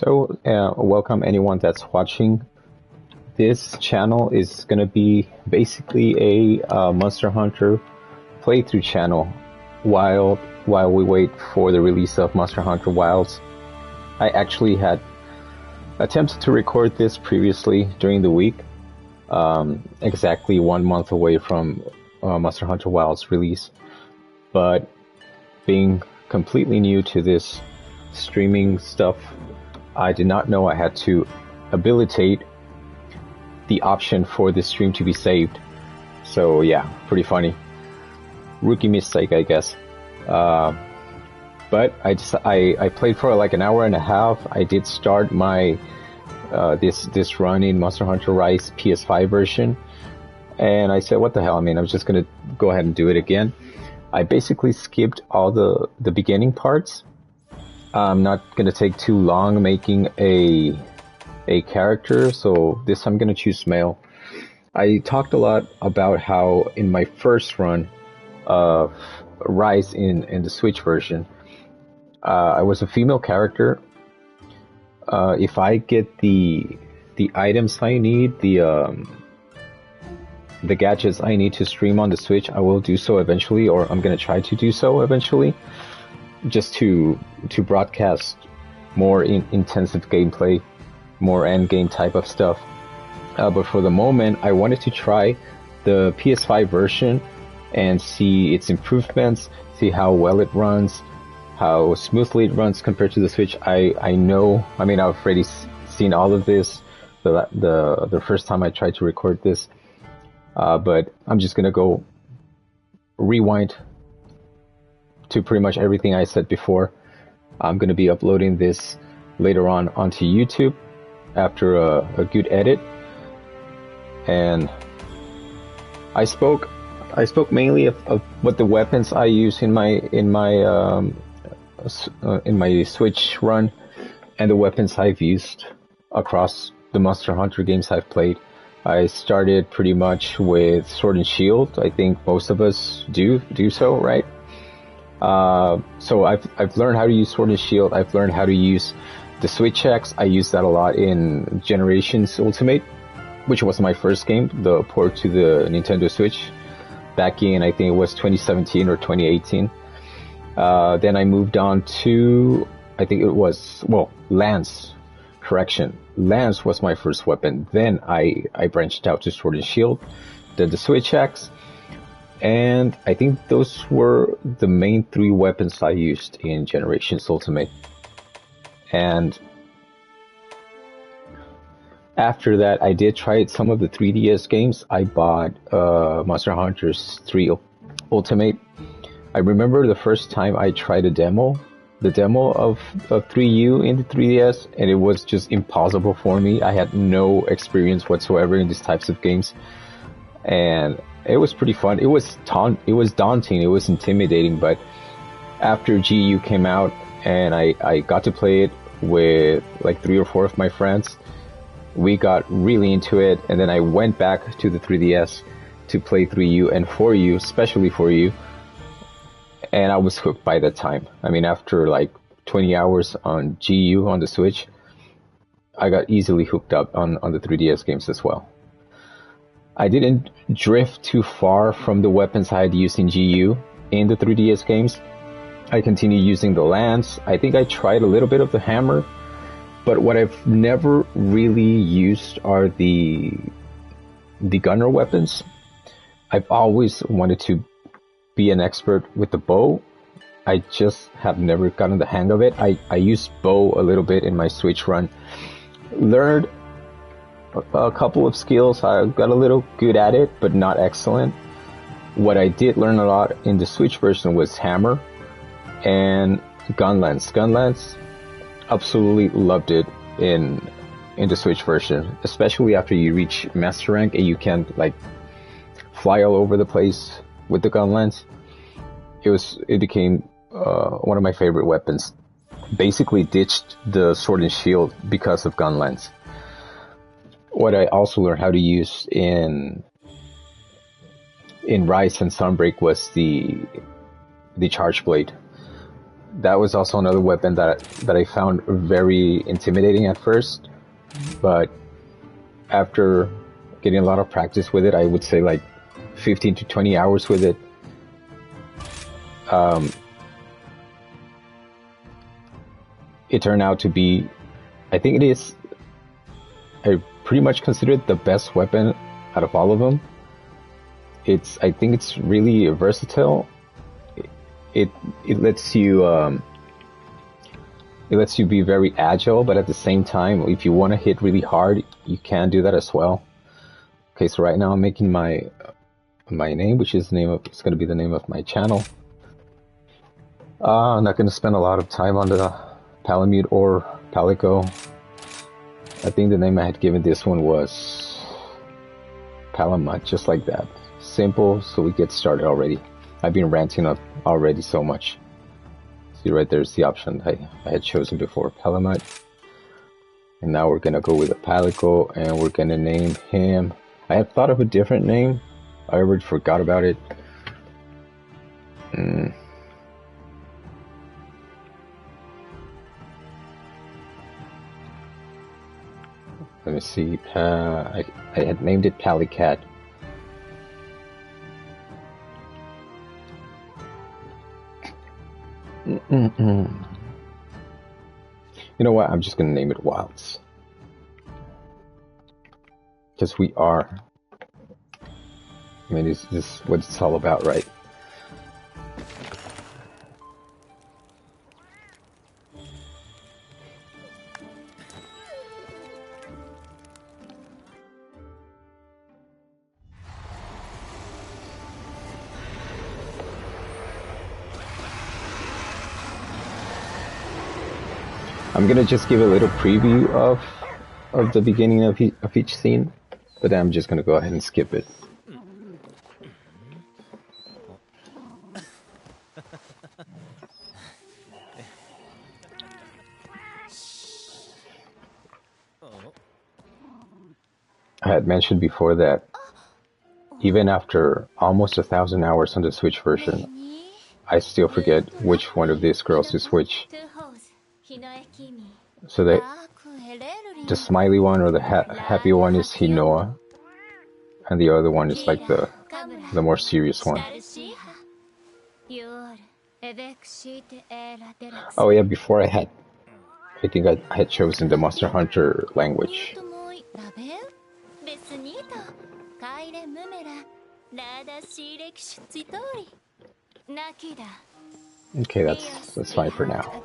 Welcome anyone that's watching. This channel is gonna be basically a Monster Hunter playthrough channel while we wait for the release of Monster Hunter Wilds. I actually had attempted to record this previously during the week, exactly 1 month away from Monster Hunter Wilds release, but being completely new to this streaming stuff, I did not know I had to habilitate the option for this stream to be saved. So yeah, pretty funny. Rookie mistake, I guess. But I played for like an hour and a half. I did start my this run in Monster Hunter Rise PS5 version, and I said, what the hell? I mean, I'm just gonna go ahead and do it again. I basically skipped all the beginning parts. I'm not gonna take too long making a character, so this I'm gonna choose male. I talked a lot about how in my first run of Rise in the Switch version, I was a female character. If I get the items I need, the gadgets I need to stream on the Switch, I will do so eventually, or I'm gonna try to do so eventually, just to broadcast more intensive gameplay, more end game type of stuff. But for the moment, I wanted to try the PS5 version and see its improvements, see how well it runs, how smoothly it runs compared to the Switch. I know, I mean, I've already seen all of this the first time I tried to record this, but I'm just gonna go rewind to pretty much everything I said before. I'm gonna be uploading this later on onto YouTube after a good edit, and I spoke mainly of what the weapons I use in my Switch run, and the weapons I've used across the Monster Hunter games I've played. I started pretty much with Sword and Shield. I think most of us do so, right? So I've learned how to use Sword and Shield. I've learned how to use the Switch X. I used that a lot in Generations Ultimate, which was my first game, the port to the Nintendo Switch, back in, I think it was 2017 or 2018. Then I moved on to, I think it was, Lance. Correction. Lance was my first weapon. Then I branched out to Sword and Shield, then the Switch X, and I think those were the main 3 weapons I used in Generations Ultimate. And after that, I did try some of the 3DS games. I bought Monster Hunter 3 Ultimate. I remember the first time I tried the demo of 3U in the 3DS, and it was just impossible for me. I had no experience whatsoever in these types of games, and it was pretty fun. It was daunting, it was intimidating, but after GU came out and I got to play it with like 3 or 4 of my friends, we got really into it, and then I went back to the 3DS to play 3U and 4U, especially 4U, and I was hooked by that time. I mean, after like 20 hours on GU on the Switch, I got easily hooked up on the 3DS games as well. I didn't drift too far from the weapons I had used in GU in the 3DS games. I continued using the lance. I think I tried a little bit of the hammer, but what I've never really used are the gunner weapons. I've always wanted to be an expert with the bow. I just have never gotten the hang of it. I used bow a little bit in my Switch run. Learned a couple of skills. I got a little good at it, but not excellent. What I did learn a lot in the Switch version was hammer and gun lance. Gun lance, absolutely loved it in the Switch version, especially after you reach master rank and you can like fly all over the place with the gun lance. It became one of my favorite weapons. Basically ditched the Sword and Shield because of gun lance. What I also learned how to use in Rise and Sunbreak was the charge blade. that was also another weapon that I found very intimidating at first, but after getting a lot of practice with it, I would say like 15 to 20 hours with it, it turned out to be, I think it is, I pretty much consider it the best weapon out of all of them. I think it's really versatile. It lets you be very agile, but at the same time, if you want to hit really hard, you can do that as well. Okay, so right now I'm making my name, which is it's going to be the name of my channel. I'm not going to spend a lot of time on the Palamute or Palico. I think the name I had given this one was Palamut, just like that. Simple, so we get started already. I've been ranting up already so much. See right there's the option I had chosen before, Palamut. And now we're gonna go with a Palico, and we're gonna name him. I had thought of a different name. I already forgot about it. Let me see. I had named it Palicat. You know what? I'm just gonna name it Wilds. Because we are. I mean, this is what it's all about, right? I'm gonna just give a little preview of the beginning of each scene, but then I'm just gonna go ahead and skip it. I had mentioned before that even after almost 1,000 hours on the Switch version, I still forget which one of these girls is which. So the smiley one or the happy one is Hinoa, and the other one is like the more serious one. Oh yeah, before I think I had chosen the Monster Hunter language. Okay, that's fine for now.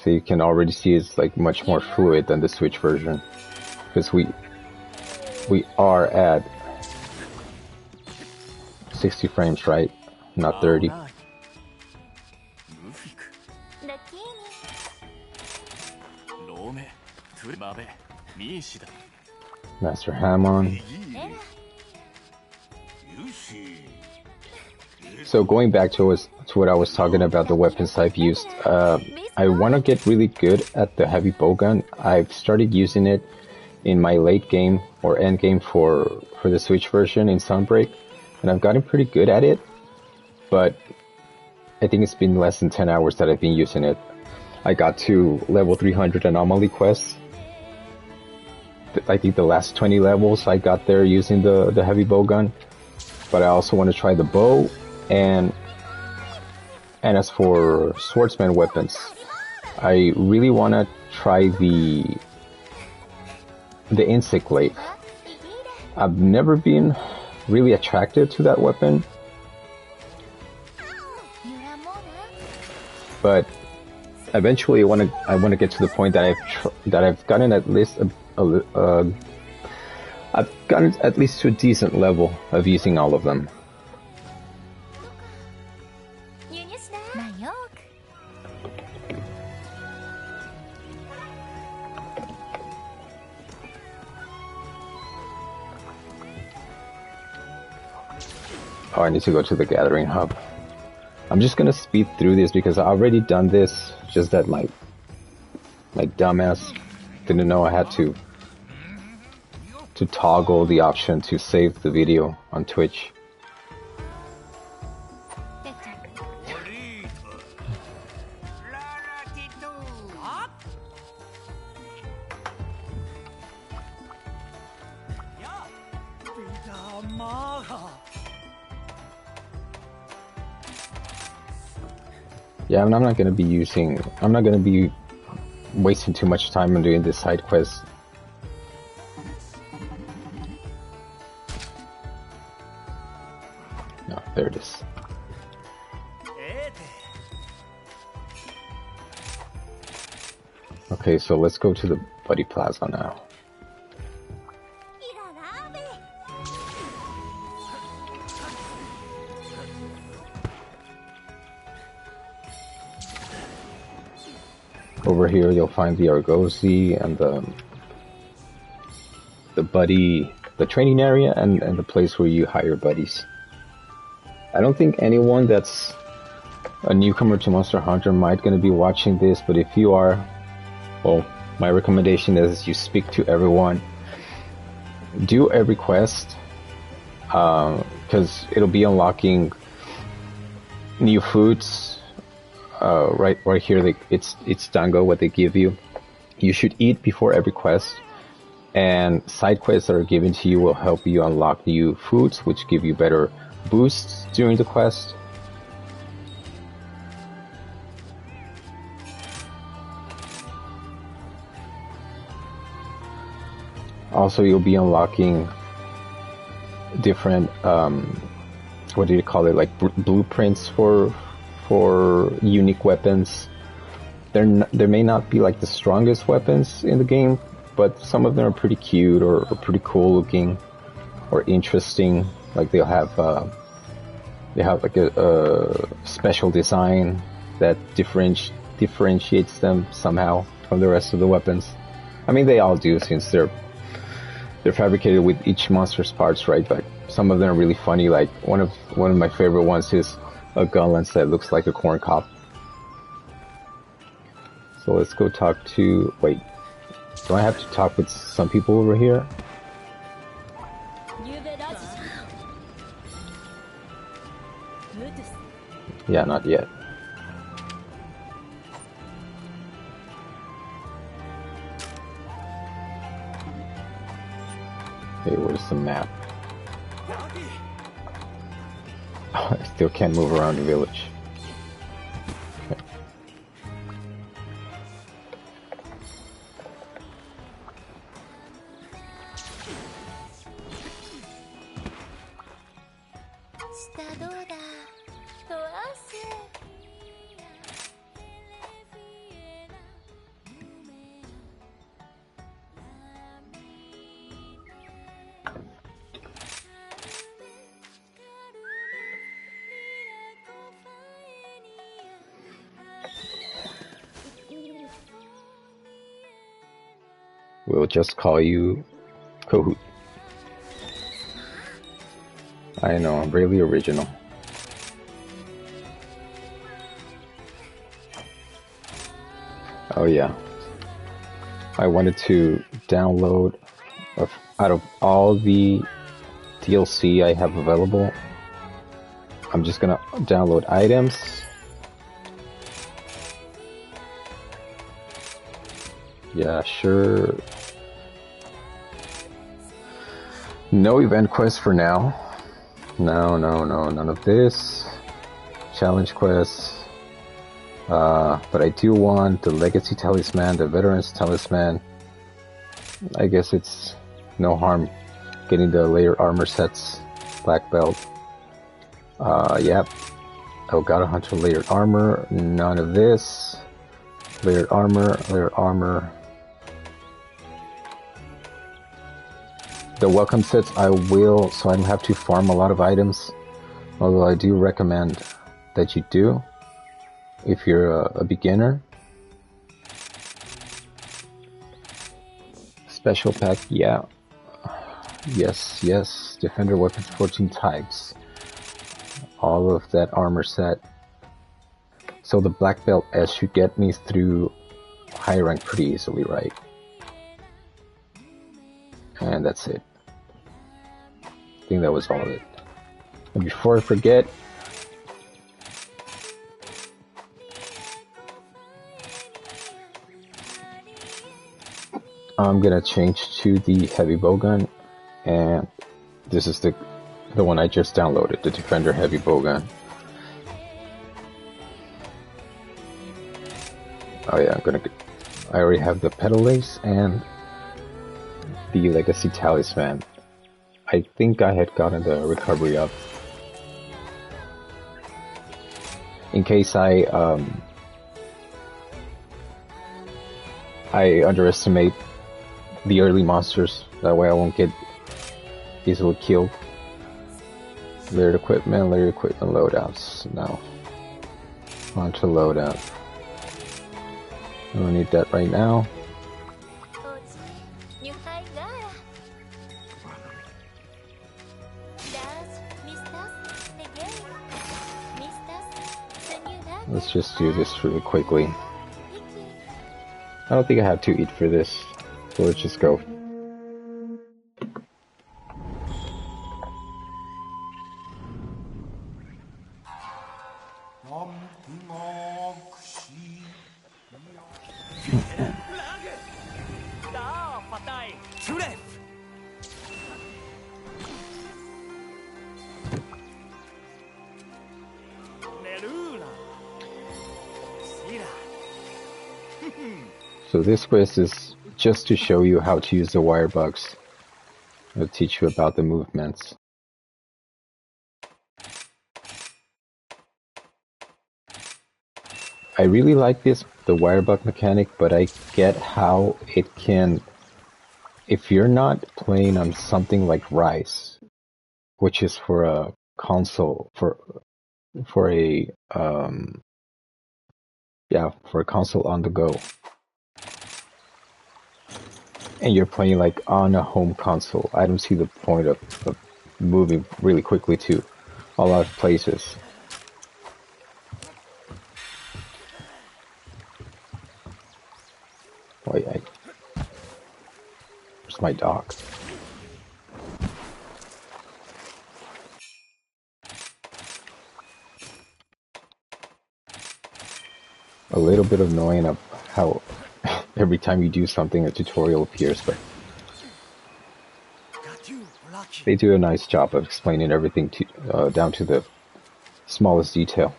So you can already see it's like much more fluid than the Switch version, because we are at 60 frames, right? Not 30. Master Hamon. So going back to what I was talking about, the weapons I've used, I want to get really good at the heavy bowgun. I've started using it in my late game or end game for the Switch version in Sunbreak, and I've gotten pretty good at it, but I think it's been less than 10 hours that I've been using it. I got to level 300 anomaly quests. I think the last 20 levels I got there using the heavy bowgun, but I also want to try the bow, and as for swordsman weapons, I really want to try the insect glaive. I've never been really attracted to that weapon, but eventually I want to get to the point that I've gotten at least I've gotten at least to a decent level of using all of them. Oh, I need to go to the gathering hub. I'm just gonna speed through this because I already done this, just that my dumbass didn't know I had to toggle the option to save the video on Twitch. Yeah, and I'm not gonna be wasting too much time on doing this side quest. No, there it is. Okay, so let's go to the Buddy Plaza now. Over here you'll find the Argosy and the buddy, the training area and the place where you hire buddies. I don't think anyone that's a newcomer to Monster Hunter might gonna be watching this, but if you are, well, my recommendation is you speak to everyone. Do every quest, because it'll be unlocking new foods. Right here, it's dango what they give you. You should eat before every quest, and side quests that are given to you will help you unlock new foods, which give you better boosts during the quest. Also, you'll be unlocking different, what do you call it, like blueprints for unique weapons. There may not be like the strongest weapons in the game, but some of them are pretty cute or pretty cool looking or interesting. Like they have like a special design that differentiates them somehow from the rest of the weapons. I mean, they all do, since they're fabricated with each monster's parts, right? But some of them are really funny. Like one of my favorite ones is a gun lance that looks like a corn cob. So let's go talk to... Wait, do I have to talk with some people over here? Yeah, not yet. Okay, where's the map? Oh, I still can't move around the village. Okay. We'll just call you Kahoot. I know, I'm really original. Oh yeah. I wanted to download, out of all the DLC I have available, I'm just gonna download items. Yeah, sure. No event quest for now. No, none of this. Challenge quests. But I do want the Legacy Talisman, the Veterans Talisman. I guess it's no harm getting the layered armor sets. Black belt. Yep. Elgato Hunter layered armor. None of this. Layered armor, layered armor. The welcome sets I will, so I don't have to farm a lot of items. Although I do recommend that you do, if you're a beginner. Special pack, yeah. Yes. Defender weapons 14 types. All of that armor set. So the black belt S should get me through high rank pretty easily, right? And that's it. I think that was all of it. And before I forget, I'm gonna change to the heavy bowgun and This is the one I just downloaded, the Defender Heavy Bowgun. Oh yeah, I already have the Petal Lace and the Legacy Talisman. I think I had gotten the recovery up. In case I underestimate the early monsters, that way I won't get easily killed. Layered equipment loadouts. Now, on to loadout. I don't need that right now. Let's just do this really quickly. I don't think I have to eat for this, so let's just go. So this quest is just to show you how to use the wire bugs. It'll teach you about the movements. I really like the wire bug mechanic, but I get how it can, if you're not playing on something like Rise, which is for a console, for a console on the go, and you're playing like on a home console, I don't see the point of moving really quickly to a lot of places. Wait, where's my dog? A little bit annoying of how every time you do something a tutorial appears, but they do a nice job of explaining everything down to the smallest detail,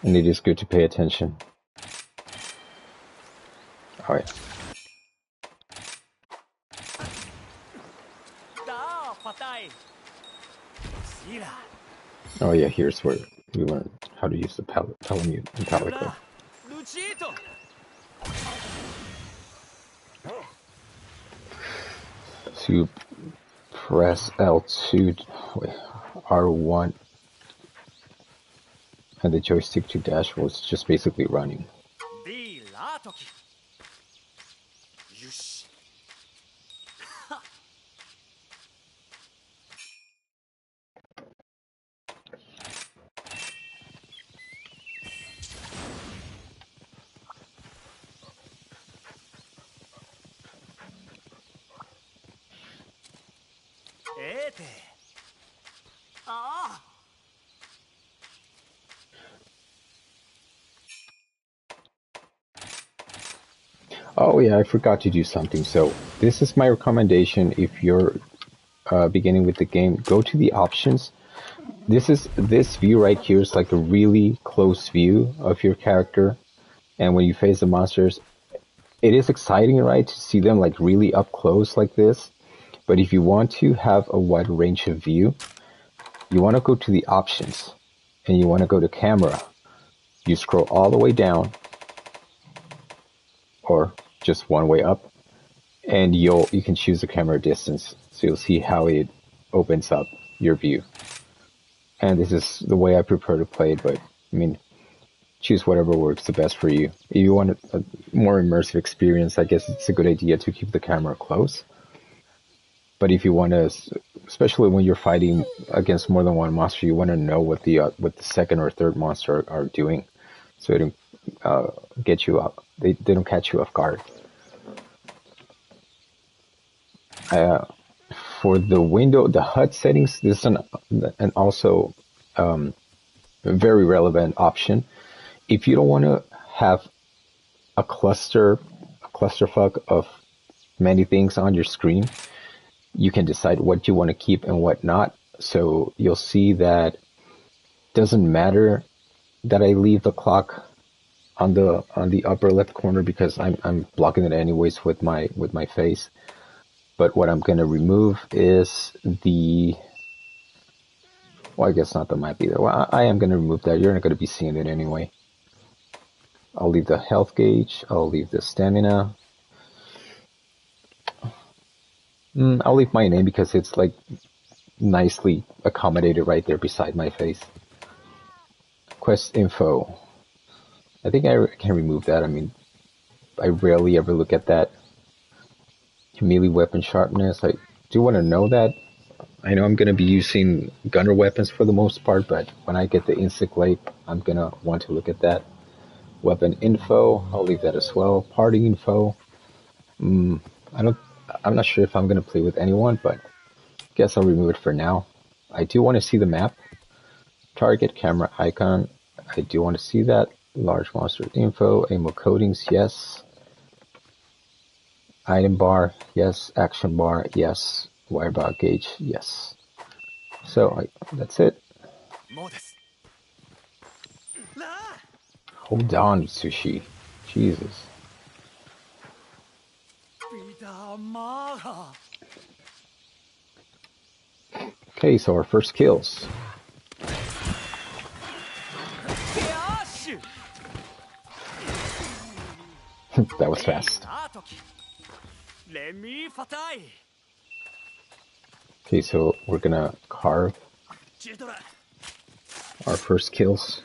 and it is good to pay attention. Alright. Oh yeah, here's where we learn how to use the Palamute and Palico. To press L2, R1, and the joystick to dash was just basically running. Oh yeah, I forgot to do something. So this is my recommendation if you're beginning with the game. Go to the options. This view right here is like a really close view of your character, and when you face the monsters, it is exciting, right, to see them like really up close like this. But if you want to have a wide range of view, you want to go to the options, and you want to go to camera. You scroll all the way down, or just one way up, and you can choose the camera distance, so you'll see how it opens up your view. And this is the way I prefer to play it, but I mean, choose whatever works the best for you. If you want a more immersive experience, I guess it's a good idea to keep the camera close. But if you want to, especially when you're fighting against more than one monster, you want to know what the second or third monster are doing, so it don't get you up. They don't catch you off guard. For the window, the HUD settings, this is an also a very relevant option. If you don't want to have a clusterfuck of many things on your screen, you can decide what you want to keep and what not. So you'll see that doesn't matter that I leave the clock on the upper left corner because I'm blocking it anyways with my face. But what I'm gonna remove is the, well, I guess not the map either. Well, I am gonna remove that. You're not gonna be seeing it anyway. I'll leave the health gauge. I'll leave the stamina. I'll leave my name because it's like nicely accommodated right there beside my face. Quest info. I think I can remove that. I mean, I rarely ever look at that. Melee weapon sharpness. I do want to know that. I know I'm going to be using gunner weapons for the most part, but when I get the insect lake, I'm going to want to look at that. Weapon info. I'll leave that as well. Party info. I'm not sure if I'm going to play with anyone, but I guess I'll remove it for now. I do want to see the map. Target camera icon. I do want to see that. Large monster info. Ammo coatings, yes. Item bar, yes. Action bar, yes. Wire bar gauge, yes. So that's it. Hold on, Sushi. Jesus. Okay, so our first kills. That was fast. Okay, so we're gonna carve our first kills.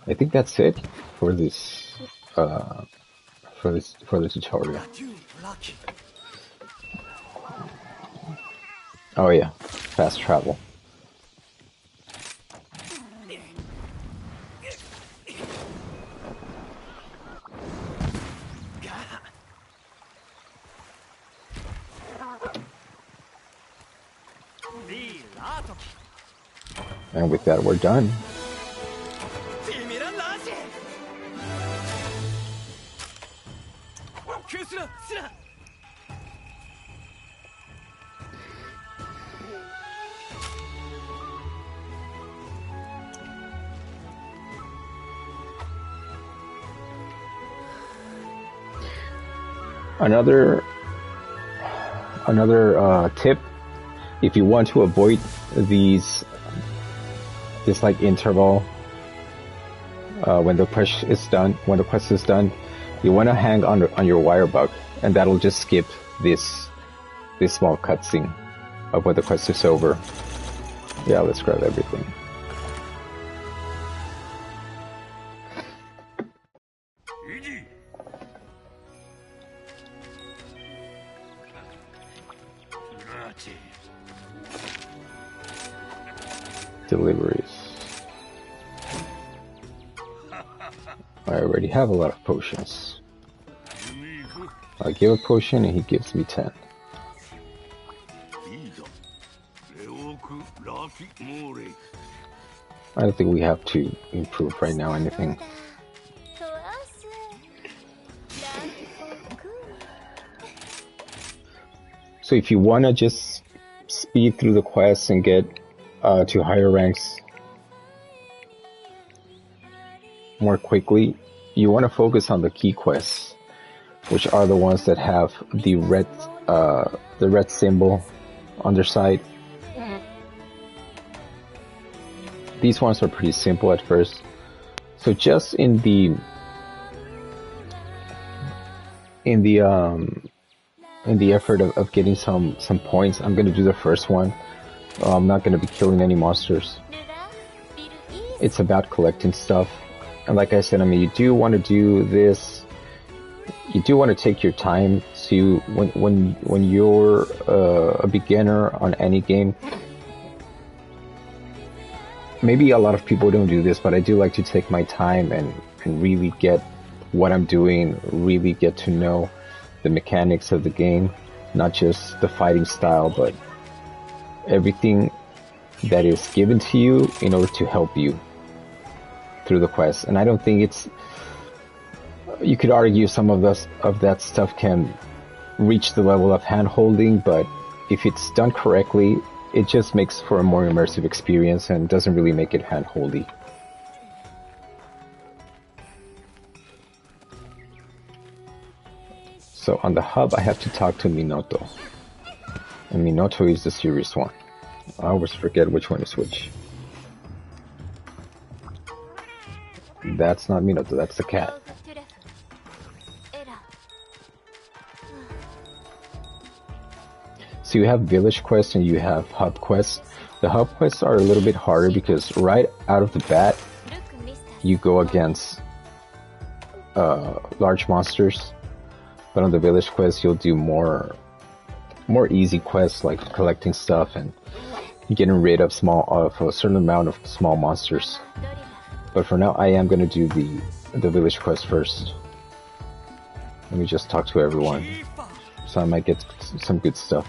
I think that's it for this for the tutorial. Oh yeah, fast travel. And with that, we're done. Another tip, if you want to avoid this like interval when the quest is done, you want to hang on your wire bug, and that'll just skip this small cutscene of when the quest is over. Yeah, let's grab everything. Deliveries. I already have a lot of potions. I give a potion and he gives me 10. I don't think we have to improve right now anything. So if you want to just speed through the quests and get to higher ranks more quickly, you want to focus on the key quests, which are the ones that have the red symbol on their side. These ones are pretty simple at first. So just in the effort of getting some points, I'm gonna do the first one. I'm not gonna be killing any monsters. It's about collecting stuff. And like I said, I mean, you do want to do this. You do want to take your time to when you're a beginner on any game. Maybe a lot of people don't do this, but I do like to take my time and really get what I'm doing, really get to know the mechanics of the game, not just the fighting style, but everything that is given to you in order to help you through the quest. And I don't think it's, you could argue some of that stuff can reach the level of hand-holding, but if it's done correctly, it just makes for a more immersive experience and doesn't really make it hand-holdy. So on the hub, I have to talk to Minoto. And Minoto is the serious one. I always forget which one is which. That's not Minoto, that's the cat. So you have village quests and you have hub quests. The hub quests are a little bit harder because right out of the bat, you go against large monsters. But on the village quest, you'll do more easy quests like collecting stuff and getting rid of a certain amount of small monsters. But for now, I am gonna do the village quest first. Let me just talk to everyone, so I might get some good stuff.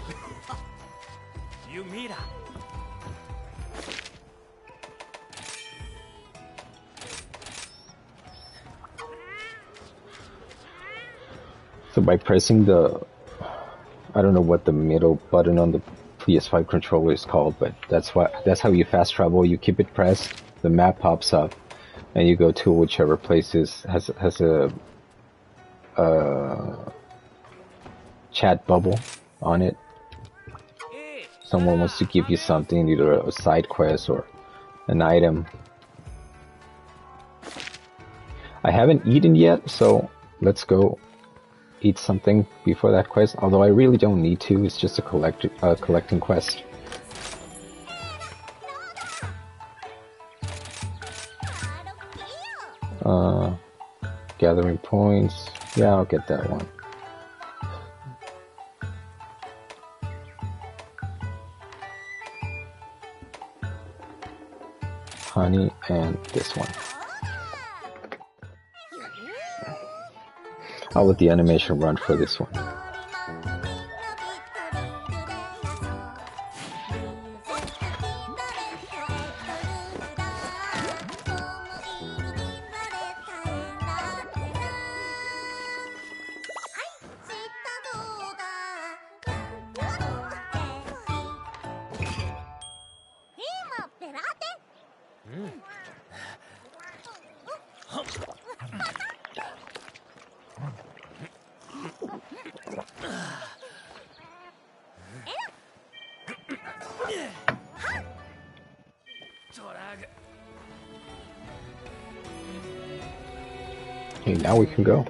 So by pressing I don't know what the middle button on the PS5 controller is called, but that's how you fast travel. You keep it pressed, the map pops up, and you go to whichever place has a chat bubble on it. Someone wants to give you something, either a side quest or an item. I haven't eaten yet, so let's go eat something before that quest, although I really don't need to. It's just a collecting quest. Gathering points. Yeah, I'll get that one. Honey and this one. I'll let the animation run for this one. Okay, now we can go.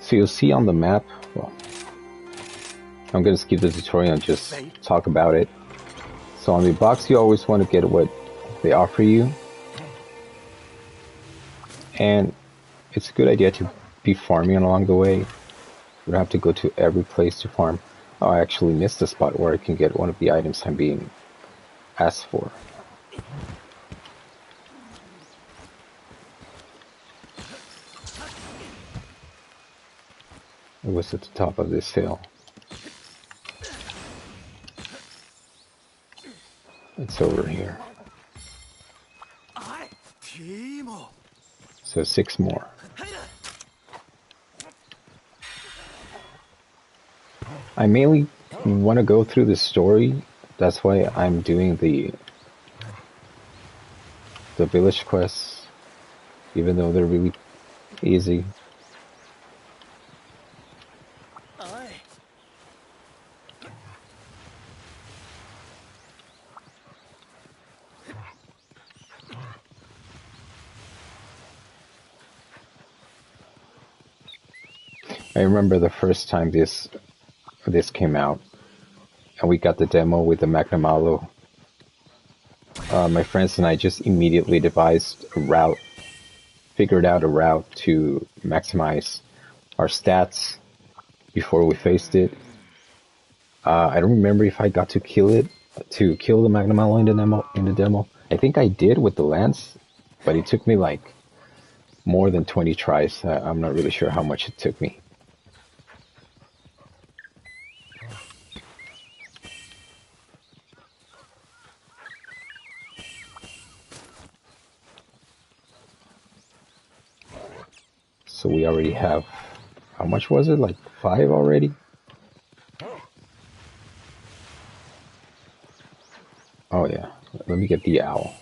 So you'll see on the map, well, I'm gonna skip the tutorial and just talk about it. So on the box, you always want to get what they offer you. And it's a good idea to be farming along the way. You don't have to go to every place to farm. Oh, I actually missed the spot where I can get one of the items I'm being asked for. It was at the top of this hill. It's over here. So 6 more. I mainly want to go through the story. That's why I'm doing the village quests, even though they're really easy. I remember the first time this came out, and we got the demo with the Magnum Alo. My friends and I just immediately figured out a route to maximize our stats before we faced it. I don't remember if I got to kill it to kill the Magnum Alloy in the demo. I think I did with the lance, but it took me like more than 20 tries. I'm not really sure how much it took me. So we already have, how much was it? Like 5 already? Oh yeah, let me get the owl.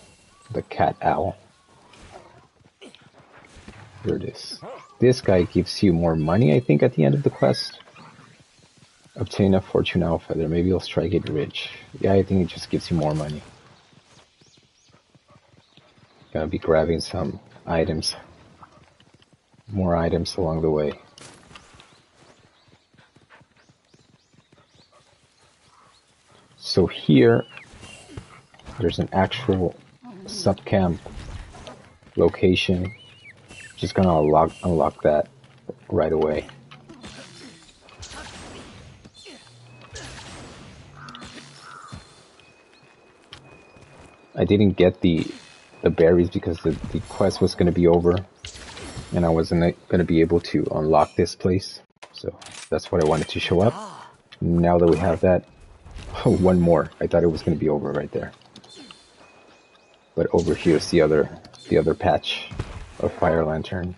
The cat owl. Here it is. This guy gives you more money, I think, at the end of the quest. Obtain a fortune owl feather. Maybe you'll strike it rich. Yeah, I think it just gives you more money. Gonna be grabbing some items. More items along the way. So here, there's an actual sub-camp location. Just gonna unlock that right away. I didn't get the berries because the quest was gonna be over, and I wasn't gonna be able to unlock this place. So that's what I wanted to show up. Now that we have that, oh, one more. I thought it was gonna be over right there. But over here's the other patch of Fire Lantern,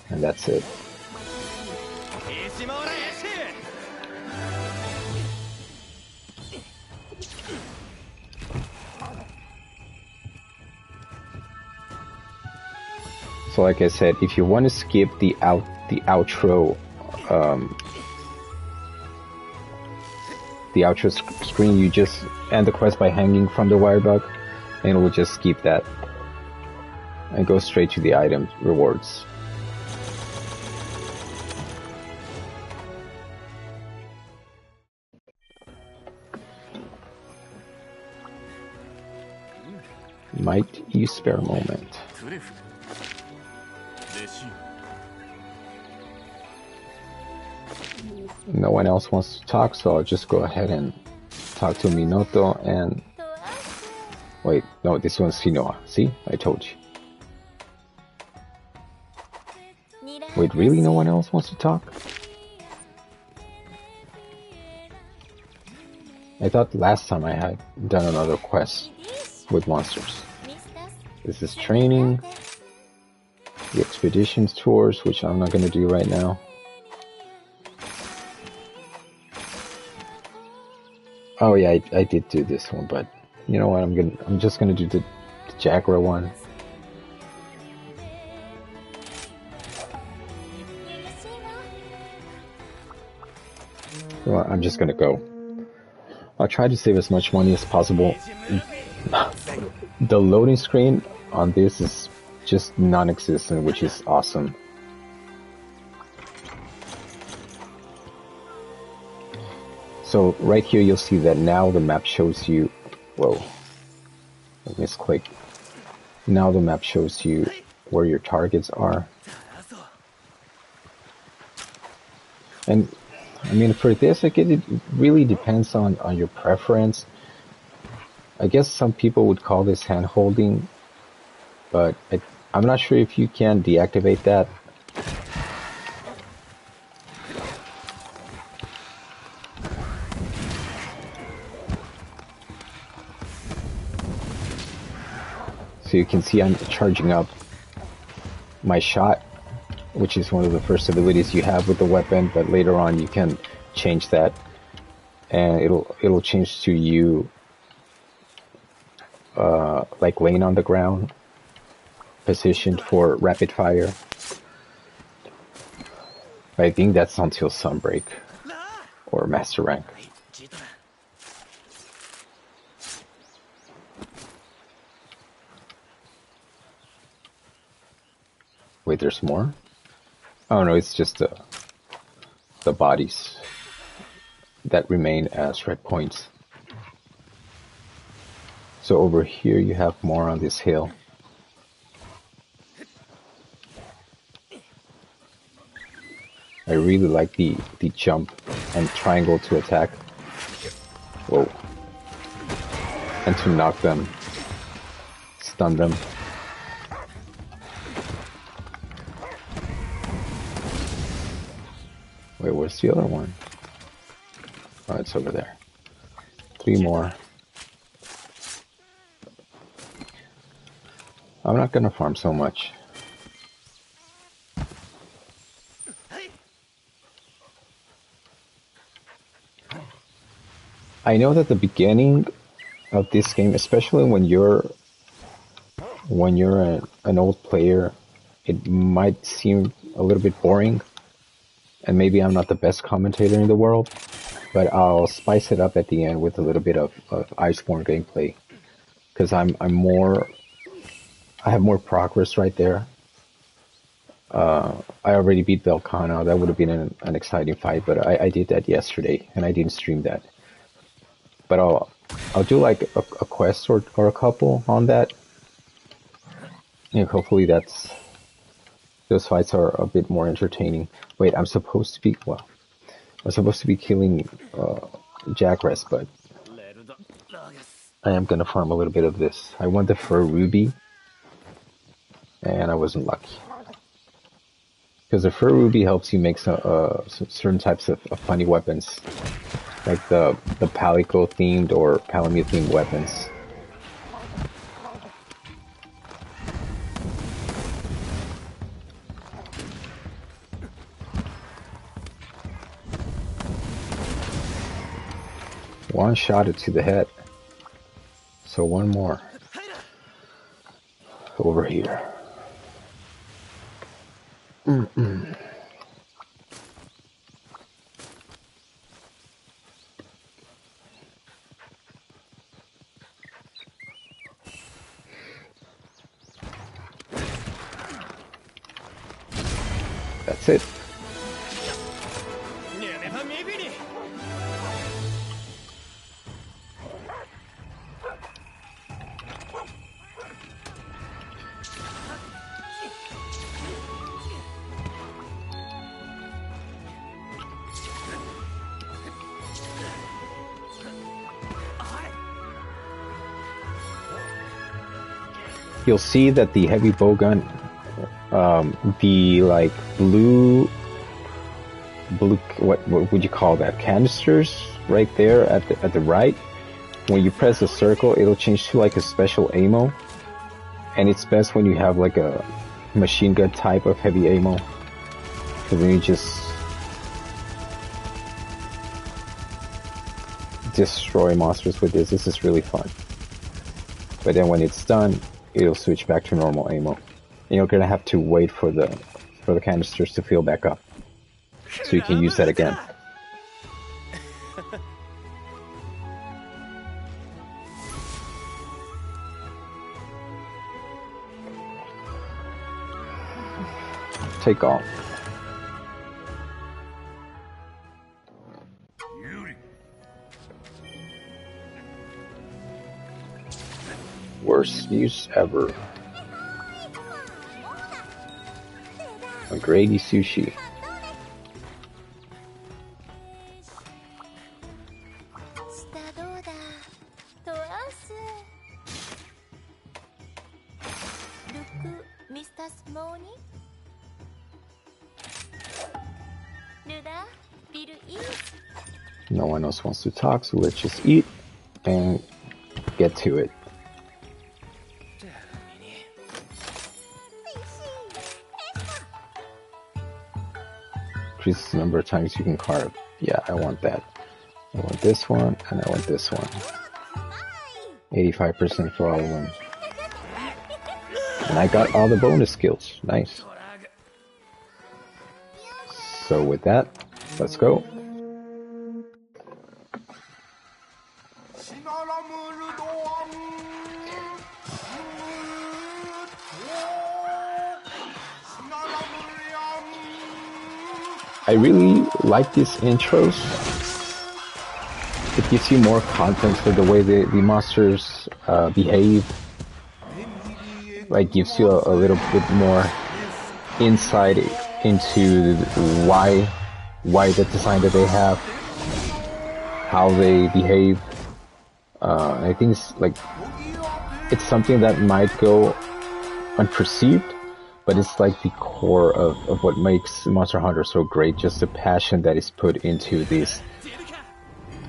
and that's it. So like I said, if you want to skip the outro screen, you just end the quest by hanging from the wire bug, and it will just skip that and go straight to the item rewards. Might you spare a moment? No one else wants to talk, so I'll just go ahead and talk to Minoto and... Wait, no, this one's Shinoa. See? I told you. Wait, really no one else wants to talk? I thought last time I had done another quest with monsters. This is training, the expeditions tours, which I'm not going to do right now. Oh yeah, I did do this one, but you know what? I'm just gonna do the Jaguar one. Well, I'm just gonna go. I'll try to save as much money as possible. The loading screen on this is just non-existent, which is awesome. So right here you'll see that now the map shows you, whoa, I misclicked. Now the map shows you where your targets are. And I mean, for this, like, it really depends on your preference. I guess some people would call this hand holding, but I'm not sure if you can deactivate that. So you can see I'm charging up my shot, which is one of the first abilities you have with the weapon, but later on you can change that, and it'll change to you like laying on the ground, positioned for rapid fire. I think that's until Sunbreak or Master Rank. Wait, there's more? Oh no, it's just the bodies that remain as red points. So over here you have more on this hill. I really like the jump and triangle to attack. Whoa. and to knock them, stun them. Wait, where's the other one? Oh, it's over there. 3 more. I'm not gonna farm so much. I know that the beginning of this game, especially when you're an old player, it might seem a little bit boring, and maybe I'm not the best commentator in the world, but I'll spice it up at the end with a little bit of Iceborne gameplay, because I have more progress right there. I already beat Velcana. That would have been an exciting fight, but I did that yesterday, and I didn't stream that. But I'll do like a quest or a couple on that. And hopefully those fights are a bit more entertaining. Wait, I'm supposed to be killing Jackrass, but I am gonna farm a little bit of this. I want the Fur Ruby, and I wasn't lucky. Because the Fur Ruby helps you make some certain types of funny weapons, like the Palico themed or Palamute themed weapons. One shot it to the head. So one more. Over here. That's it. You'll see that the heavy bowgun, the like blue, what would you call that? Canisters right there at the right. When you press the circle, it'll change to like a special ammo, and it's best when you have like a machine gun type of heavy ammo, because then you just destroy monsters with this. This is really fun. But then when it's done, it'll switch back to normal ammo, and you're gonna have to wait for the canisters to fill back up, so you can use that again. Take off. Worst news ever. A Grady sushi. No one else wants to talk, so let's just eat and get to it. Increases the number of times you can carve. Yeah, I want that. I want this one, and I want this one. 85% for all of them. And I got all the bonus skills. Nice. So with that, let's go. I really like these intros. It gives you more context for the way the monsters behave. Like gives you a little bit more insight into why the design that they have, how they behave, I think it's something that might go unperceived, but it's like the core of what makes Monster Hunter so great, just the passion that is put into these.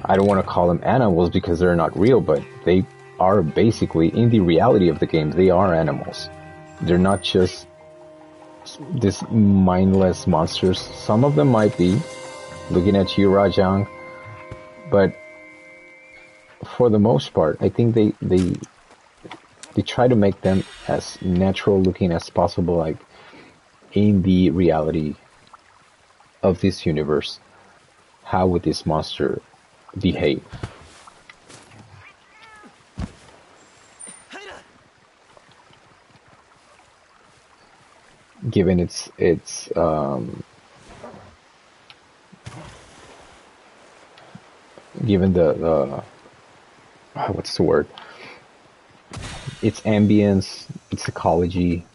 I don't want to call them animals because they're not real, but they are basically, in the reality of the game, they are animals. They're not just these mindless monsters. Some of them might be, looking at you, Rajang, but for the most part, I think they try to make them as natural looking as possible, like in the reality of this universe. How would this monster behave? Given its given the what's the word? Its ambience, its ecology,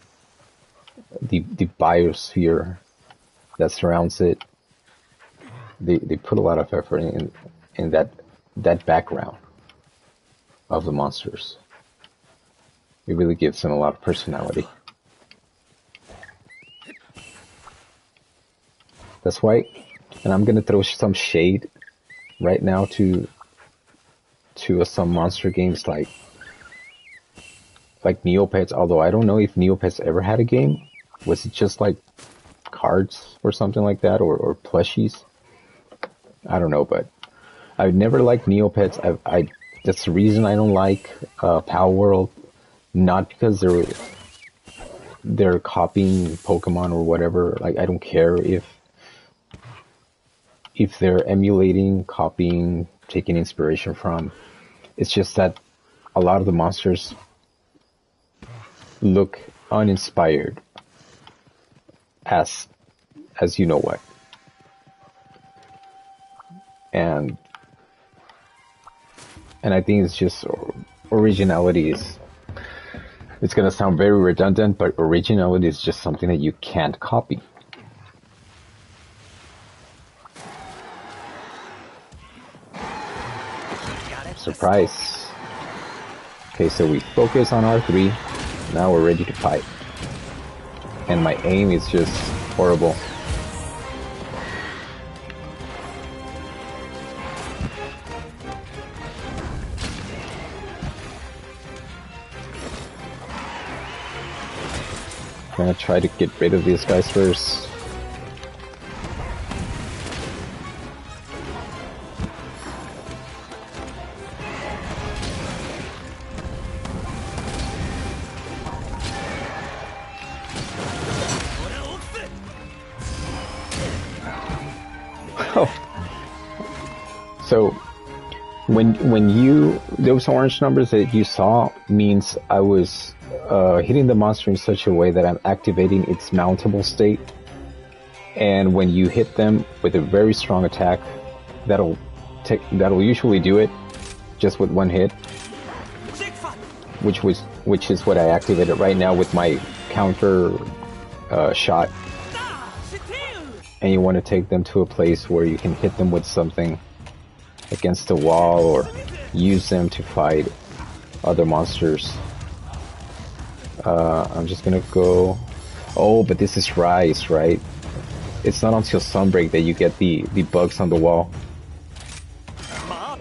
the biosphere that surrounds it. They put a lot of effort in that background of the monsters. It really gives them a lot of personality. That's why, and I'm gonna throw some shade right now to some monster games like Neopets, although I don't know if Neopets ever had a game. Was it just like cards or something like that, or plushies? I don't know, but I've never liked Neopets. That's the reason I don't like Power World, not because they're copying Pokemon or whatever. Like, I don't care if they're emulating, copying, taking inspiration from. It's just that a lot of the monsters look uninspired, as you know what. And I think it's just originality is, it's gonna sound very redundant, but originality is just something that you can't copy. Surprise. Okay, so we focus on R3. Now we're ready to fight. And my aim is just horrible. I'm gonna try to get rid of these guys first. So when you, those orange numbers that you saw means I was hitting the monster in such a way that I'm activating its mountable state, and when you hit them with a very strong attack, that'll usually do it just with one hit, which is what I activated right now with my counter shot. And you want to take them to a place where you can hit them with something against the wall or use them to fight other monsters. I'm just gonna go... Oh, but this is Rise, right? It's not until Sunbreak that you get the bugs on the wall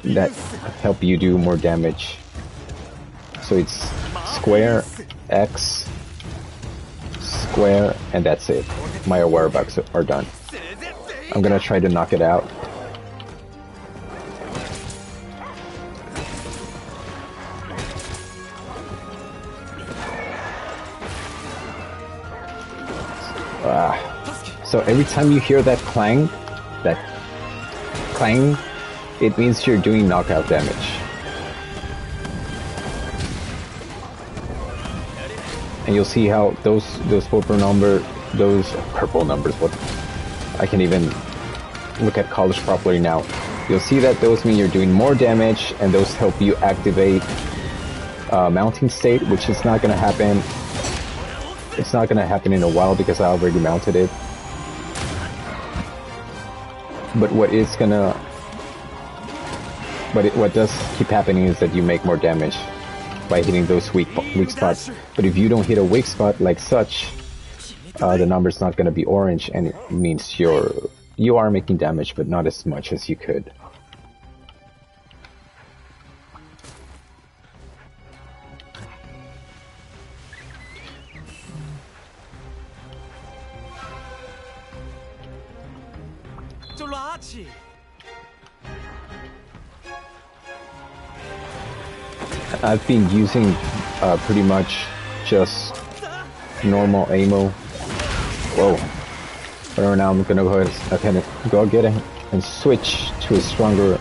that help you do more damage. So it's square, X, square, and that's it. My aware bugs are done. I'm gonna try to knock it out. So every time you hear that clang, it means you're doing knockout damage. And you'll see how those purple numbers, what, I can even look at colors properly now. You'll see that those mean you're doing more damage, and those help you activate mounting state, which is not gonna happen. It's not gonna happen in a while because I already mounted it. But what is gonna But what does keep happening is that you make more damage by hitting those weak spots. But if you don't hit a weak spot like such, the number's not going to be orange, and it means you are making damage, but not as much as you could. I've been using pretty much just normal ammo. Whoa. But right now I'm gonna go ahead and go get it and switch to a stronger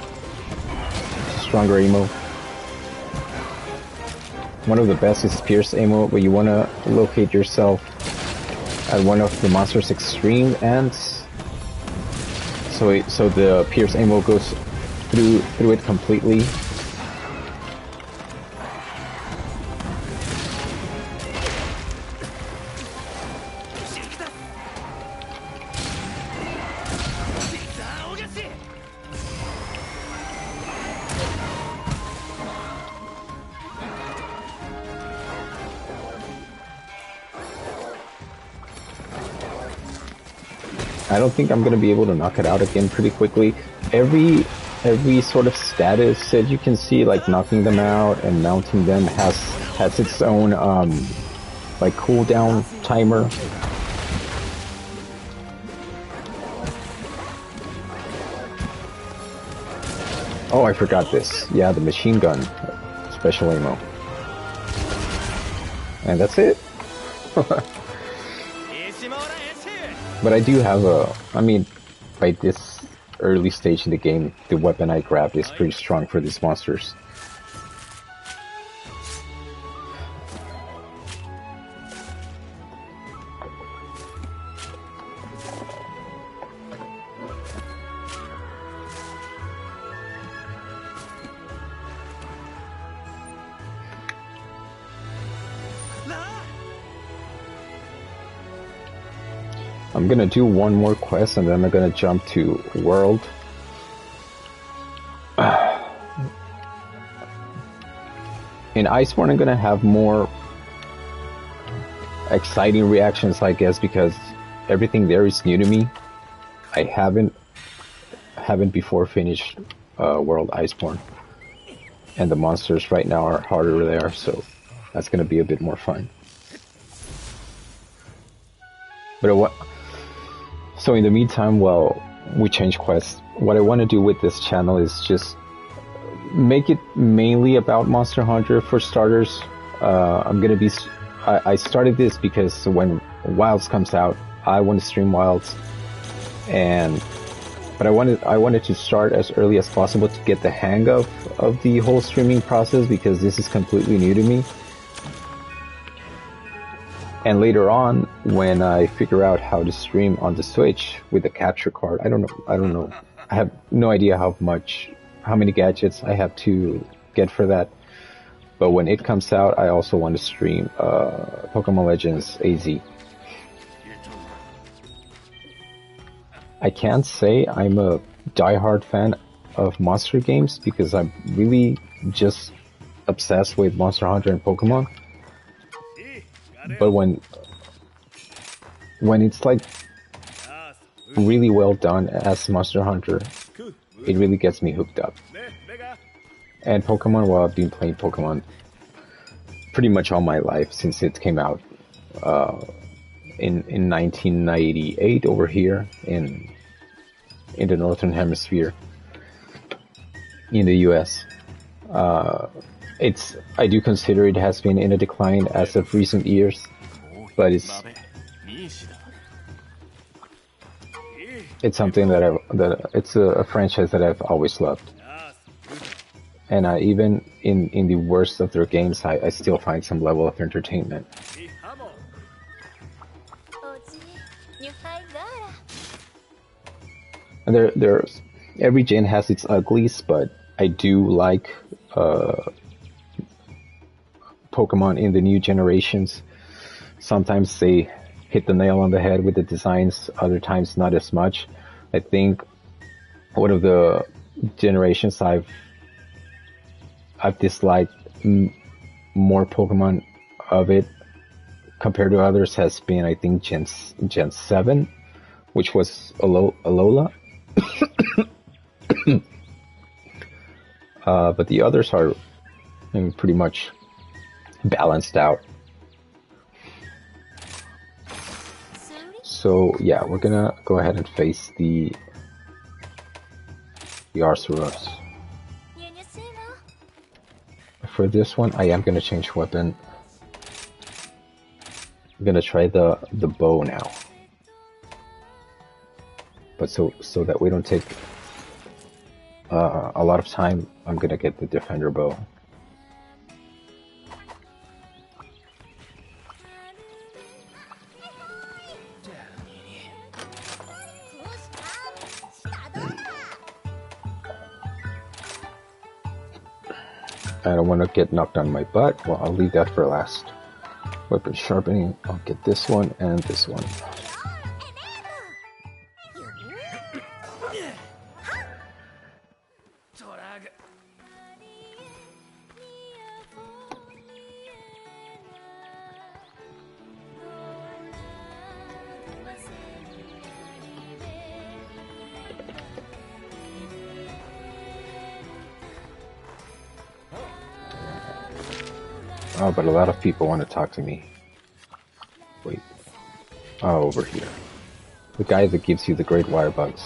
ammo. One of the best is Pierce ammo, where you wanna locate yourself at one of the monster's extreme ends. So the Pierce ammo goes through it completely. I don't think I'm going to be able to knock it out again pretty quickly. Every sort of status that you can see, like knocking them out and mounting them, has its own like cooldown timer. Oh, I forgot this. Yeah, the machine gun special ammo. And that's it. But I do have I mean, by this early stage in the game, the weapon I grabbed is pretty strong for these monsters. I'm gonna do one more quest and then I'm gonna jump to World. In Iceborne I'm gonna have more exciting reactions, I guess, because everything there is new to me. I haven't before finished World Iceborne, and the monsters right now are harder there, so that's gonna be a bit more fun. But so in the meantime, while we change quests, what I want to do with this channel is just make it mainly about Monster Hunter for starters. I started this because when Wilds comes out, I want to stream Wilds, but I wanted to start as early as possible to get the hang of the whole streaming process, because this is completely new to me. And later on, when I figure out how to stream on the Switch with the capture card, I don't know. I have no idea how many gadgets I have to get for that. But when it comes out, I also want to stream Pokemon Legends AZ. I can't say I'm a diehard fan of monster games, because I'm really just obsessed with Monster Hunter and Pokemon. But when it's like really well done as Monster Hunter, it really gets me hooked up. And Pokemon, well, I've been playing Pokemon pretty much all my life since it came out in 1998 over here in the Northern Hemisphere in the US. I do consider it has been in a decline as of recent years, but it's something that it's a franchise that I've always loved. And even in the worst of their games, I still find some level of entertainment. And there's every gen has its uglies, but I do like Pokemon in the new generations. Sometimes they hit the nail on the head with the designs, other times not as much. I think one of the generations I've I've disliked more Pokemon of it compared to others has been, I think, Gen 7, which was Alola. But the others are, I mean, pretty much balanced out. So yeah, we're gonna go ahead and face the Arceus. For this one, I am gonna change weapon. I'm gonna try the bow now, but so that we don't take a lot of time, I'm gonna get the defender bow. I don't want to get knocked on my butt. Well, I'll leave that for last. Weapon sharpening. I'll get this one and this one. Oh, but a lot of people want to talk to me. Wait. Oh, over here. The guy that gives you the Great Wire Bugs.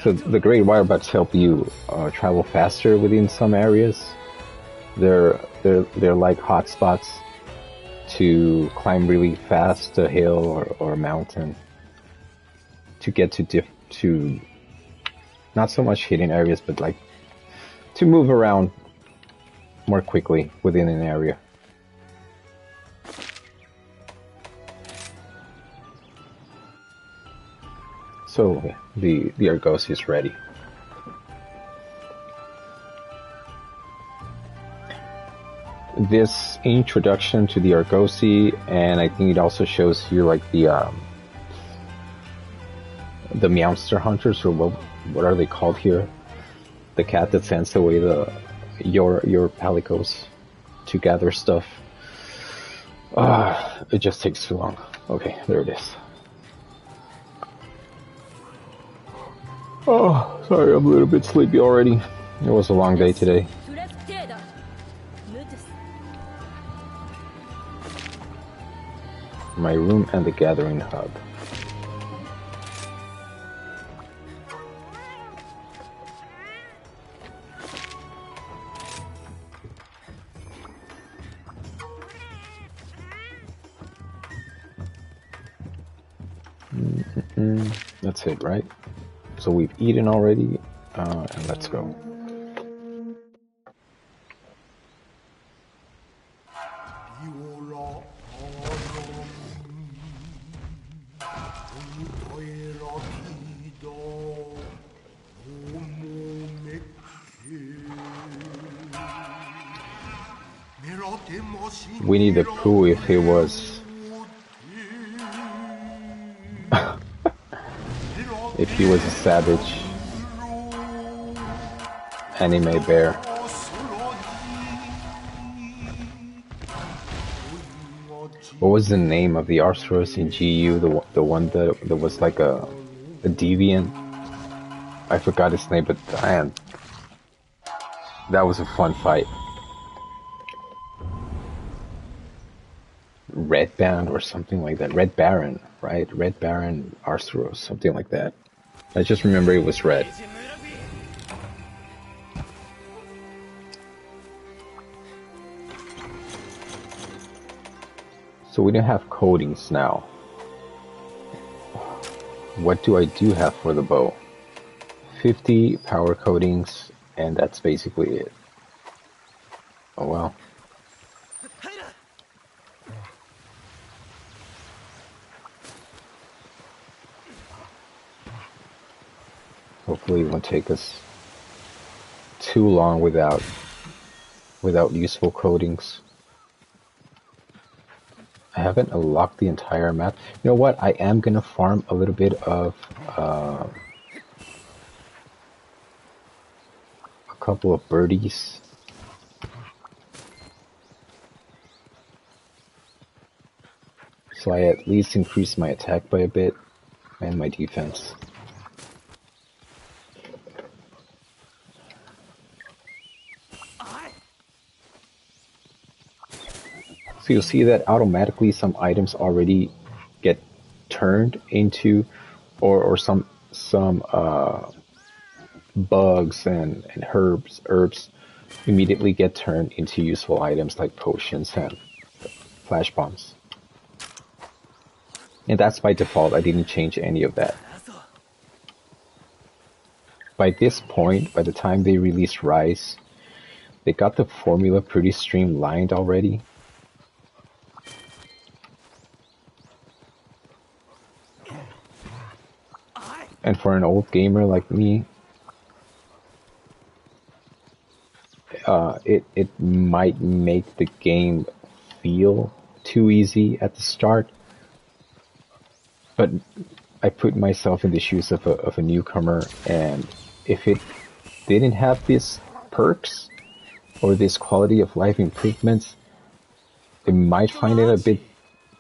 So the Great Wire Bugs help you travel faster within some areas. They're like hotspots to climb really fast a hill or a mountain. To get to not so much hidden areas, but like to move around more quickly within an area. So the Argos is ready. This introduction to the Argosy, and I think it also shows here like the Meowster Hunters, or what are they called here? The cat that sends away your Palicos to gather stuff. It just takes too long. Okay, there it is. Oh, sorry, I'm a little bit sleepy already. It was a long day today. My room and the gathering hub. That's it, right? So we've eaten already, and let's go. Winnie the Pooh, if he was if he was a savage anime bear. What was the name of the Arceus in GU? The one that was like a deviant. I forgot his name, but man, that was a fun fight. Red Band or something like that. Red Baron, right? Red Baron Arceus, something like that. I just remember it was red. So we don't have coatings now. What do I do have for the bow? 50 power coatings, and that's basically it. Oh well. Hopefully it won't take us too long without useful coatings. I haven't unlocked the entire map. You know what? I am gonna farm a little bit of a couple of birdies so I at least increased my attack by a bit and my defense. So you'll see that automatically some items already get turned into, or some bugs and herbs immediately get turned into useful items like potions and flash bombs. And that's by default. I didn't change any of that. By this point, by the time they released Rise, they got the formula pretty streamlined already. And for an old gamer like me, it might make the game feel too easy at the start. But I put myself in the shoes of a newcomer, and if it didn't have these perks or this quality of life improvements, they might find it a bit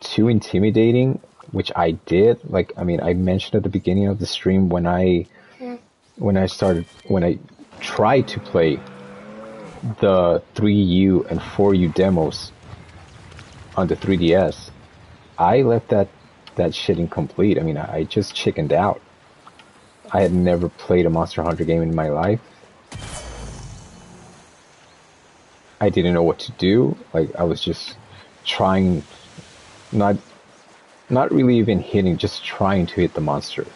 too intimidating, which I did. Like, I mean, I mentioned at the beginning of the stream when I tried to play the 3U and 4U demos on the 3DS, I left that shit incomplete. I mean, I just chickened out. I had never played a Monster Hunter game in my life. I didn't know what to do. Like, I was just trying, not really even hitting, just trying to hit the monster,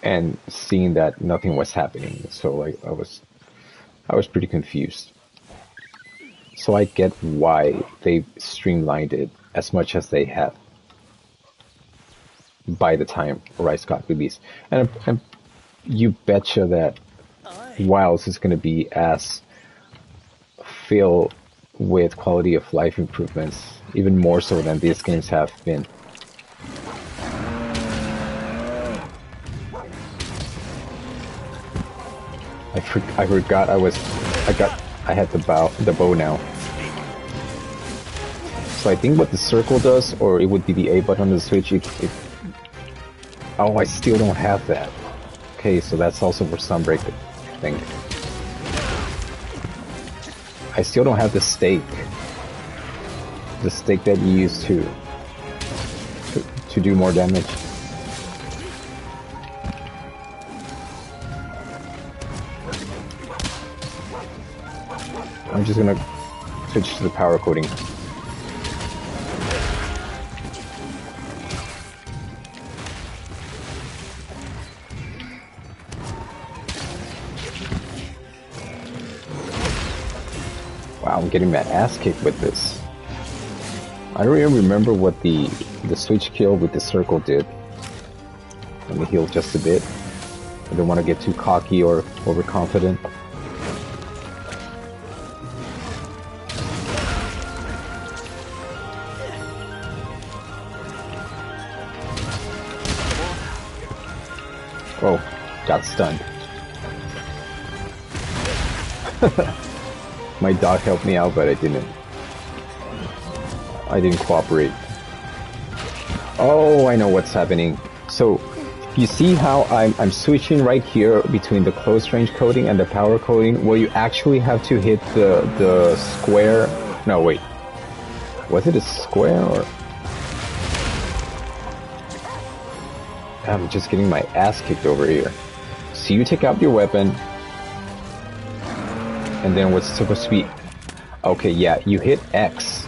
and seeing that nothing was happening. So like, I was pretty confused. So I get why they streamlined it as much as they have by the time Rise got released. And you betcha that Wilds is going to be as filled with quality of life improvements, even more so than these games have been. I forgot I had the bow now. So I think what the circle does, or it would be the A button on the Switch, oh, I still don't have that. Okay, so that's also for Sunbreak, I think. I still don't have the stake. The stake that you use to do more damage. I'm just gonna switch to the power coating. Wow, I'm getting my ass kicked with this. I don't even remember what the switch kill with the circle did. Let me heal just a bit. I don't want to get too cocky or overconfident. Oh, got stunned. My dog helped me out, but I didn't cooperate. Oh, I know what's happening. So, you see how I'm switching right here between the close range coating and the power coating, where you actually have to hit the square. No, wait. Was it a square or? I'm just getting my ass kicked over here. So you take out your weapon, and then what's supposed to be... Okay, yeah, you hit X.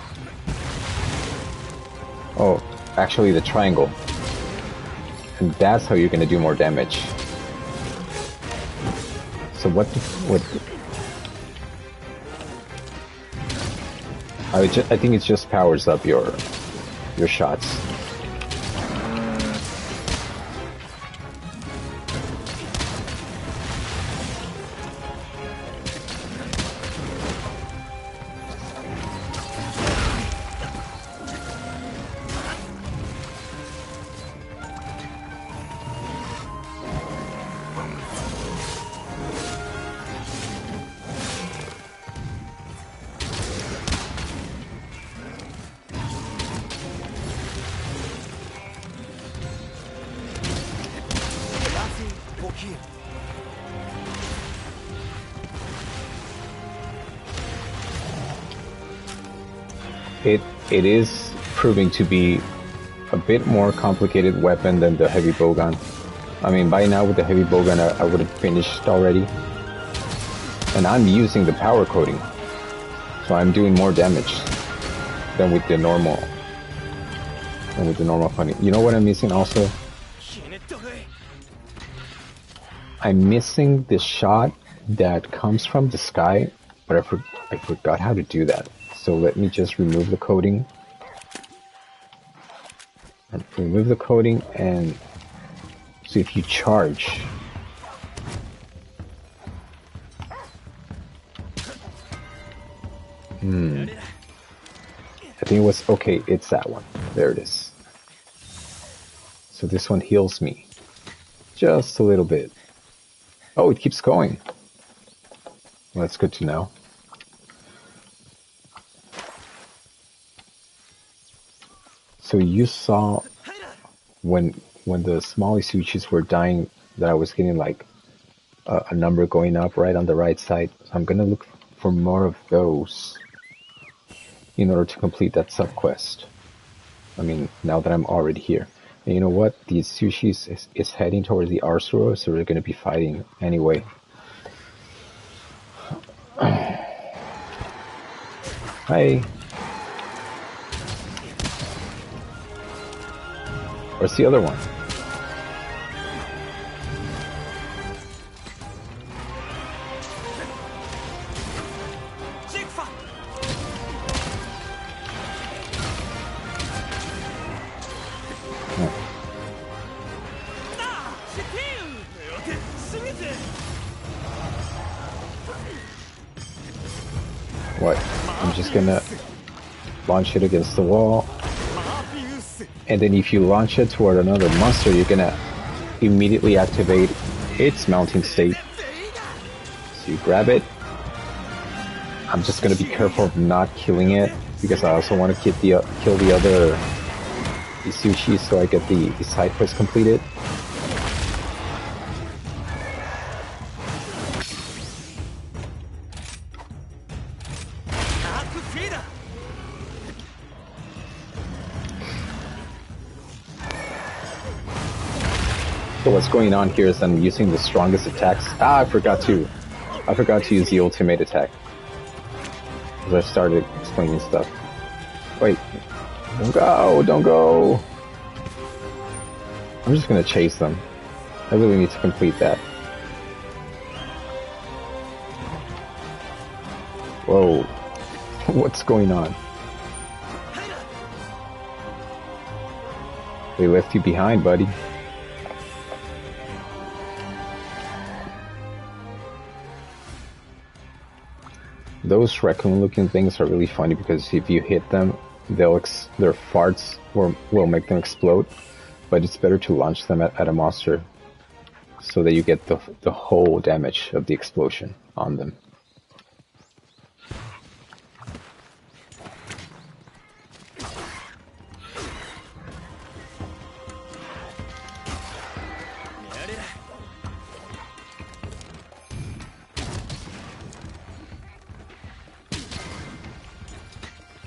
Oh, actually the triangle. And that's how you're gonna do more damage. So what... I think it just powers up your shots. It is proving to be a bit more complicated weapon than the heavy bowgun. I mean, by now with the heavy bowgun, I would have finished already. And I'm using the power coating, so I'm doing more damage than with the normal. Funny. You know what I'm missing also? I'm missing the shot that comes from the sky, but I forgot how to do that. So let me just remove the coating. And see if you charge. I think it was, okay, it's that one. There it is. So this one heals me. Just a little bit. Oh, it keeps going. Well, that's good to know. So you saw when the small Isuchis were dying that I was getting like a number going up right on the right side. So I'm gonna look for more of those in order to complete that sub-quest. I mean, now that I'm already here. And you know what? The Isuchis is heading towards the Arsuro, so we're gonna be fighting anyway. Hi. Where's the other one? What? I'm just gonna launch it against the wall. And then if you launch it toward another monster, you're gonna immediately activate its mounting state. So you grab it. I'm just gonna be careful of not killing it, because I also want to kill the other Isuchi so I get the side quest completed. So what's going on here is I'm using the strongest attacks. I forgot to use the ultimate attack. As I started explaining stuff. Wait. Don't go! I'm just gonna chase them. I really need to complete that. Whoa. What's going on? They left you behind, buddy. Those raccoon-looking things are really funny because if you hit them, their farts will make them explode. But it's better to launch them at a monster so that you get the whole damage of the explosion on them.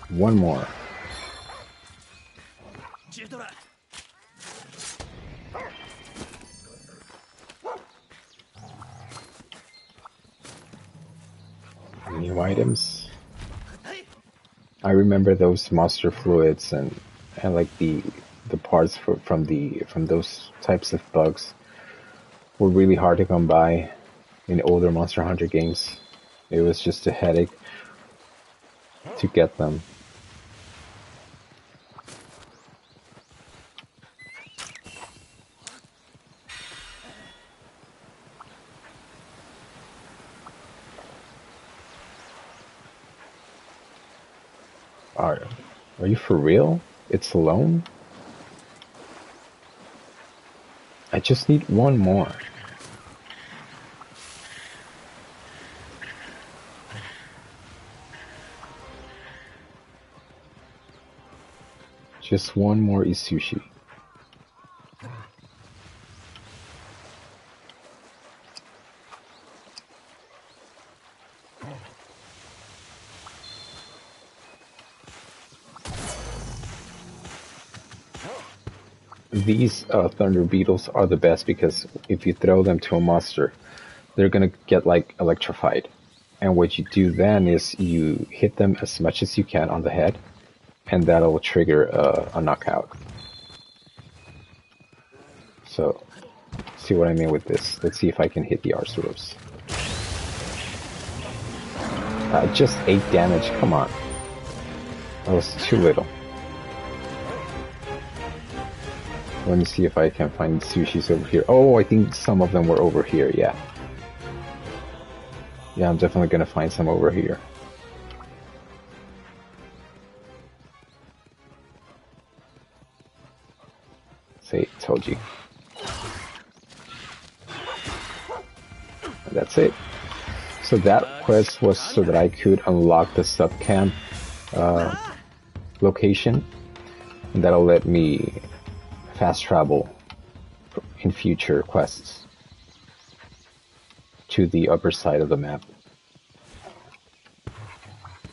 One more. New items. I remember those monster fluids and like the parts from those types of bugs were really hard to come by in older Monster Hunter games. It was just a headache to get them. Are you for real? It's alone? I just need one more. Just one more Isuchi. these thunder beetles are the best because if you throw them to a monster, they're gonna get like electrified. And what you do then is you hit them as much as you can on the head, and that'll trigger a knockout. So, see what I mean with this. Let's see if I can hit the Arceus. Just 8 damage, come on. That was too little. Let me see if I can find sushis over here. Oh, I think some of them were over here, yeah. Yeah, I'm definitely gonna find some over here. See, told you. And that's it. So that quest was so that I could unlock the subcamp location, and that'll let me fast travel in future quests to the upper side of the map.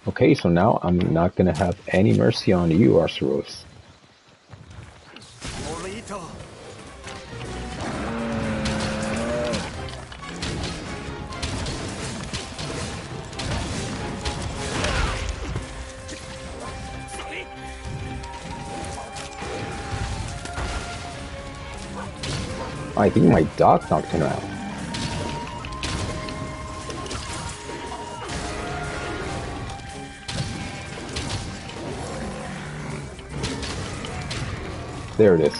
Okay, so now I'm not gonna have any mercy on you, Arceus. I think my dog knocked him out. There it is.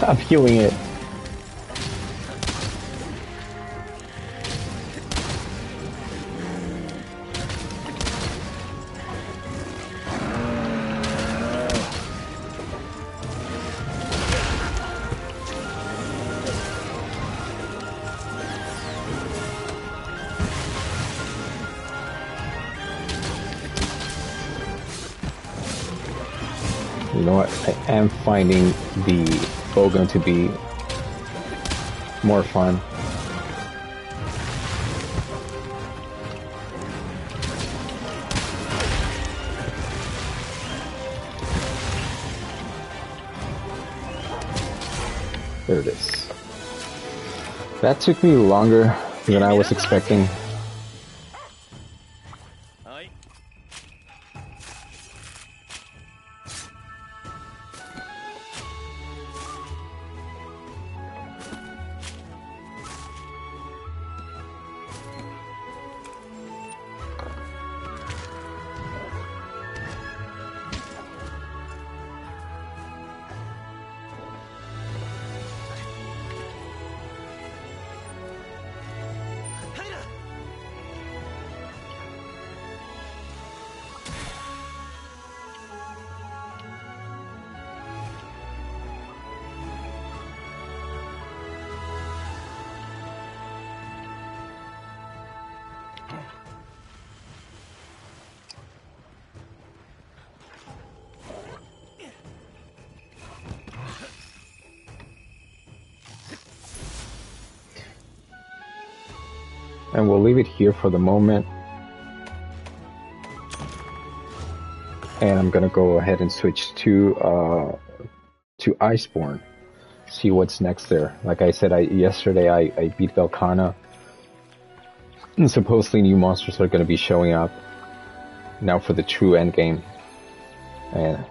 I'm healing it. You know what? I am finding the Bogan to be more fun. There it is. That took me longer than I was expecting. And we'll leave it here for the moment. And I'm gonna go ahead and switch to Iceborne. See what's next there. Like I said, yesterday I beat Velkhana. And supposedly new monsters are gonna be showing up now for the true endgame. And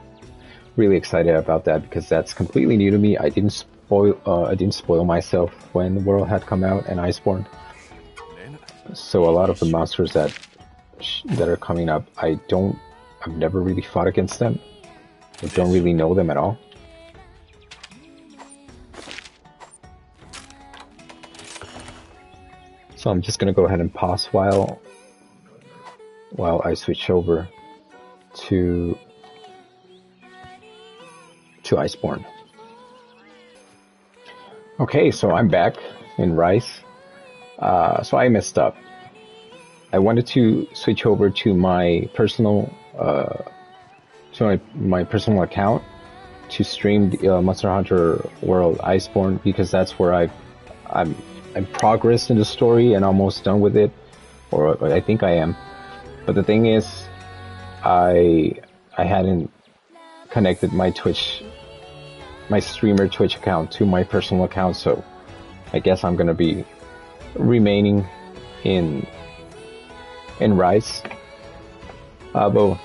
really excited about that because that's completely new to me. I didn't spoil myself when the world had come out and Iceborne. So a lot of the monsters that are coming up, I've never really fought against them. I don't really know them at all. So I'm just gonna go ahead and pause while I switch over to Iceborne. Okay, so I'm back in Rice. So I messed up. I wanted to switch over to my personal my personal account to stream the, Monster Hunter World Iceborne because that's where I'm progressed in the story and almost done with it, or I think I am. But the thing is, I hadn't connected my streamer Twitch account to my personal account, so I guess I'm gonna be remaining in Rise. But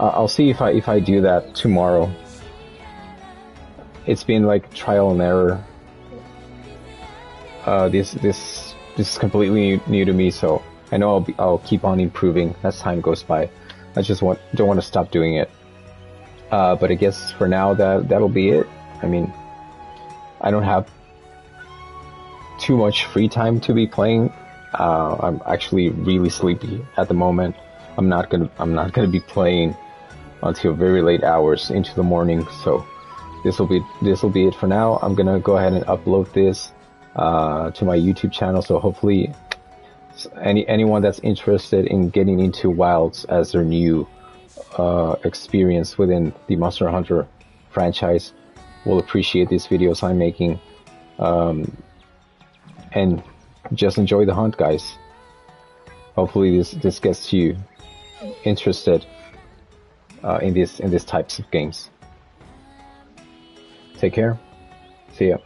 I'll see if I do that tomorrow. It's been like trial and error. This is completely new to me, so I know I'll keep on improving as time goes by. I just don't want to stop doing it. But I guess for now that'll be it. I mean, I don't have too much free time to be playing. I'm actually really sleepy at the moment. I'm not gonna be playing until very late hours into the morning. So this will be it for now. I'm gonna go ahead and upload this to my YouTube channel. So hopefully, anyone that's interested in getting into Wilds as their new experience within the Monster Hunter franchise will appreciate these videos I'm making. And just enjoy the hunt, guys. Hopefully this gets you interested in these types of games. Take care. See ya.